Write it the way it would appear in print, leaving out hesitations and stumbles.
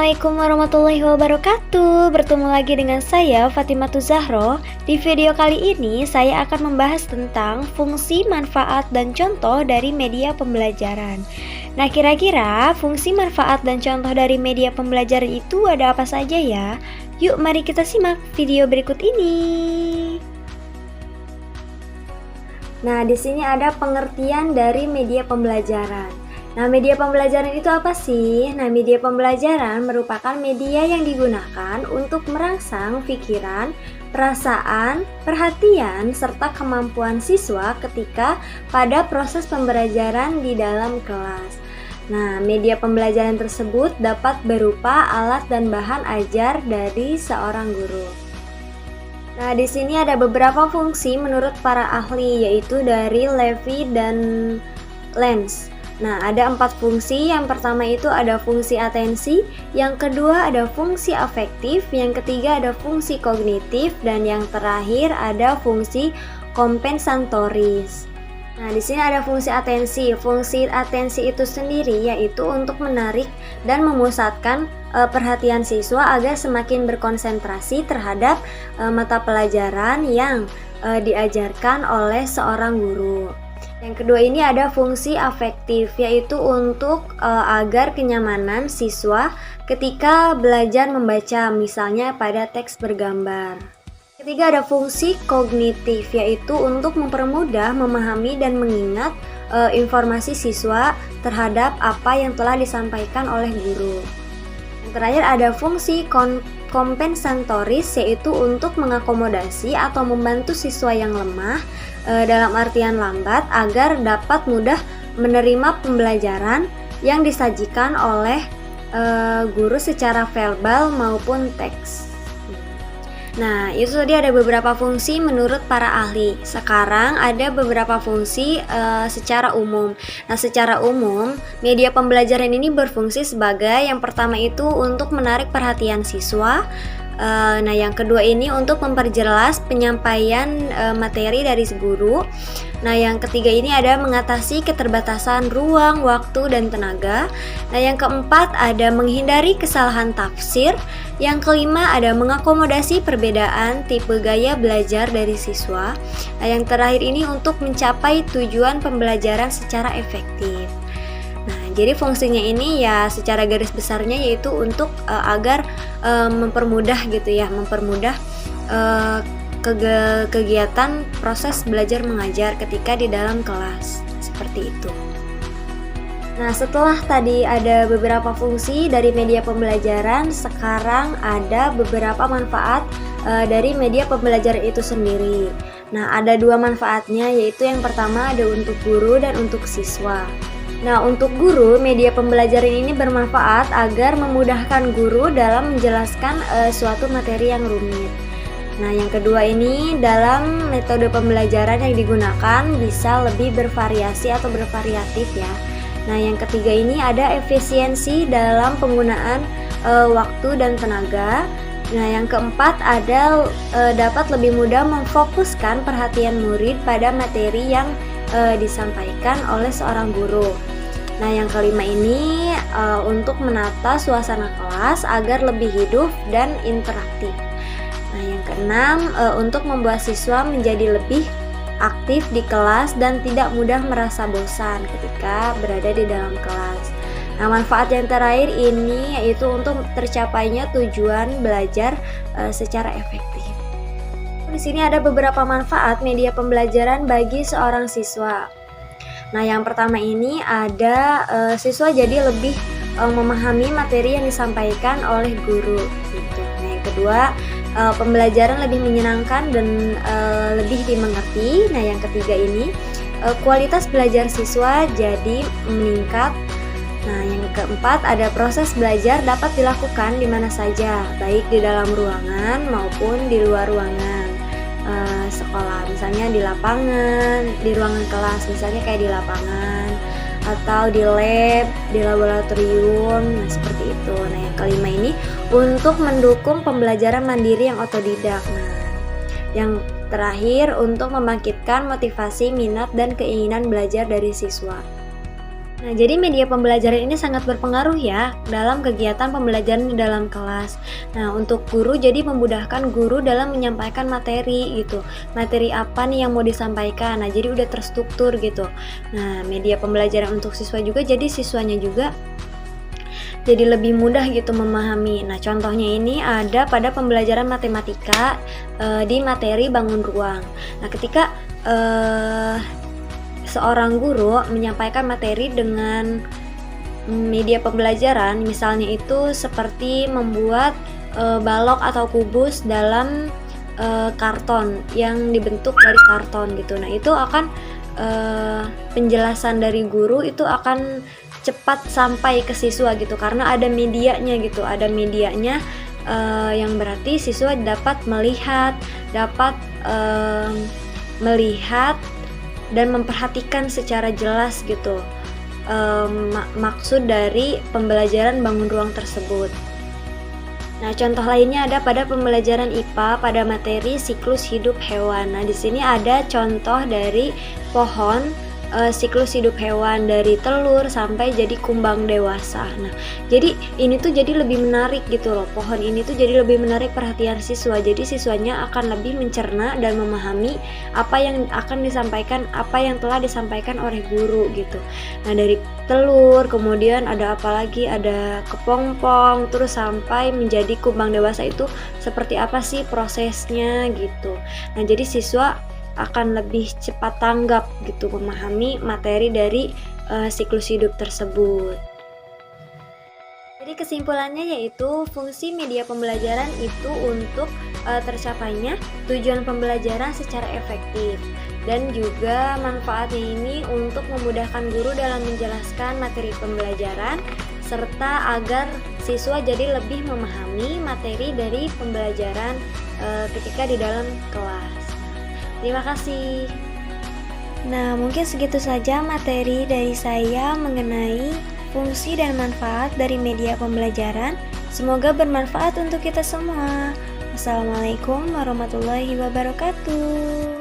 Assalamualaikum warahmatullahi wabarakatuh. Bertemu lagi dengan saya Fatimah Zahro. Di video kali ini saya akan membahas tentang fungsi, manfaat, dan contoh dari media pembelajaran. Nah, kira-kira fungsi, manfaat, dan contoh dari media pembelajaran itu ada apa saja ya? Yuk mari kita simak video berikut ini. Nah, di sini ada pengertian dari media pembelajaran. Nah, media pembelajaran itu apa sih? Nah, media pembelajaran merupakan media yang digunakan untuk merangsang pikiran, perasaan, perhatian, serta kemampuan siswa ketika pada proses pembelajaran di dalam kelas. Nah, media pembelajaran tersebut dapat berupa alat dan bahan ajar dari seorang guru. Nah, di sini ada beberapa fungsi menurut para ahli, yaitu dari Levy dan Lenz. Nah, ada 4 fungsi. Yang pertama itu ada fungsi atensi, yang kedua ada fungsi afektif, yang ketiga ada fungsi kognitif, dan yang terakhir ada fungsi kompensatoris. Nah, di sini ada fungsi atensi. Fungsi atensi itu sendiri yaitu untuk menarik dan memusatkan perhatian siswa agar semakin berkonsentrasi terhadap mata pelajaran yang diajarkan oleh seorang guru. Yang kedua ini ada fungsi afektif, yaitu untuk agar kenyamanan siswa ketika belajar membaca, misalnya pada teks bergambar. Ketiga ada fungsi kognitif, yaitu untuk mempermudah memahami dan mengingat informasi siswa terhadap apa yang telah disampaikan oleh guru. Yang terakhir ada fungsi kompensatoris, yaitu untuk mengakomodasi atau membantu siswa yang lemah dalam artian lambat agar dapat mudah menerima pembelajaran yang disajikan oleh guru secara verbal maupun teks. Nah, itu tadi ada beberapa fungsi menurut para ahli. Sekarang ada beberapa fungsi secara umum. Nah, secara umum, media pembelajaran ini berfungsi sebagai yang pertama itu untuk menarik perhatian siswa. Nah, yang kedua ini untuk memperjelas penyampaian materi dari guru. Nah, yang ketiga ini ada mengatasi keterbatasan ruang, waktu, dan tenaga. Nah, yang keempat ada menghindari kesalahan tafsir. Yang kelima ada mengakomodasi perbedaan tipe gaya belajar dari siswa. Nah, yang terakhir ini untuk mencapai tujuan pembelajaran secara efektif. Nah, jadi fungsinya ini ya secara garis besarnya yaitu untuk agar mempermudah gitu ya, mempermudah kegiatan proses belajar mengajar ketika di dalam kelas, seperti itu. Nah, setelah tadi ada beberapa fungsi dari media pembelajaran, sekarang ada beberapa manfaat dari media pembelajaran itu sendiri. Nah, ada 2 manfaatnya, yaitu yang pertama ada untuk guru dan untuk siswa. Nah, untuk guru, media pembelajaran ini bermanfaat agar memudahkan guru dalam menjelaskan suatu materi yang rumit. Nah, yang kedua ini dalam metode pembelajaran yang digunakan bisa lebih bervariasi atau bervariatif ya. Nah, yang ketiga ini ada efisiensi dalam penggunaan waktu dan tenaga. Nah, yang keempat ada dapat lebih mudah memfokuskan perhatian murid pada materi yang disampaikan oleh seorang guru. Nah, yang kelima ini untuk menata suasana kelas agar lebih hidup dan interaktif. Nah, yang keenam untuk membuat siswa menjadi lebih aktif di kelas dan tidak mudah merasa bosan ketika berada di dalam kelas. Nah, manfaat yang terakhir ini yaitu untuk tercapainya tujuan belajar secara efektif. Di sini ada beberapa manfaat media pembelajaran bagi seorang siswa. Nah, yang pertama ini ada siswa jadi lebih memahami materi yang disampaikan oleh guru gitu. Nah, yang kedua pembelajaran lebih menyenangkan dan lebih dimengerti. Nah, yang ketiga ini kualitas belajar siswa jadi meningkat. Nah, yang keempat ada proses belajar dapat dilakukan di mana saja, baik di dalam ruangan maupun di luar ruangan sekolah, misalnya di lapangan, di ruangan kelas, misalnya kayak di lapangan atau di lab, di laboratorium, nah seperti itu. Nah, yang kelima ini untuk mendukung pembelajaran mandiri yang otodidak. Nah, yang terakhir untuk membangkitkan motivasi, minat, dan keinginan belajar dari siswa. Nah, jadi media pembelajaran ini sangat berpengaruh ya dalam kegiatan pembelajaran di dalam kelas. Nah, untuk guru jadi memudahkan guru dalam menyampaikan materi gitu. Materi apa nih yang mau disampaikan. Nah, jadi udah terstruktur gitu. Nah, media pembelajaran untuk siswa juga jadi siswanya juga jadi lebih mudah gitu memahami. Nah, contohnya ini ada pada pembelajaran matematika di materi bangun ruang. Nah, ketika seorang guru menyampaikan materi dengan media pembelajaran, misalnya itu seperti membuat balok atau kubus dalam karton yang dibentuk dari karton gitu. Nah, itu akan penjelasan dari guru itu akan cepat sampai ke siswa gitu karena ada medianya gitu, ada medianya yang berarti siswa dapat melihat dan memperhatikan secara jelas gitu maksud dari pembelajaran bangun ruang tersebut. Nah, contoh lainnya ada pada pembelajaran IPA pada materi siklus hidup hewan. Nah, di sini ada contoh dari pohon siklus hidup hewan dari telur sampai jadi kumbang dewasa. Nah, jadi ini tuh jadi lebih menarik gitu loh. Pohon ini tuh jadi lebih menarik perhatian siswa. Jadi siswanya akan lebih mencerna dan memahami apa yang akan disampaikan, apa yang telah disampaikan oleh guru gitu. Nah, dari telur, kemudian ada apa lagi? Ada kepompong, terus sampai menjadi kumbang dewasa itu seperti apa sih prosesnya gitu. Nah, jadi siswa akan lebih cepat tanggap gitu memahami materi dari siklus hidup tersebut. Jadi kesimpulannya yaitu fungsi media pembelajaran itu untuk tercapainya tujuan pembelajaran secara efektif dan juga manfaatnya ini untuk memudahkan guru dalam menjelaskan materi pembelajaran serta agar siswa jadi lebih memahami materi dari pembelajaran ketika di dalam kelas. Terima kasih. Nah, mungkin segitu saja materi dari saya mengenai fungsi dan manfaat dari media pembelajaran. Semoga bermanfaat untuk kita semua. Wassalamualaikum warahmatullahi wabarakatuh.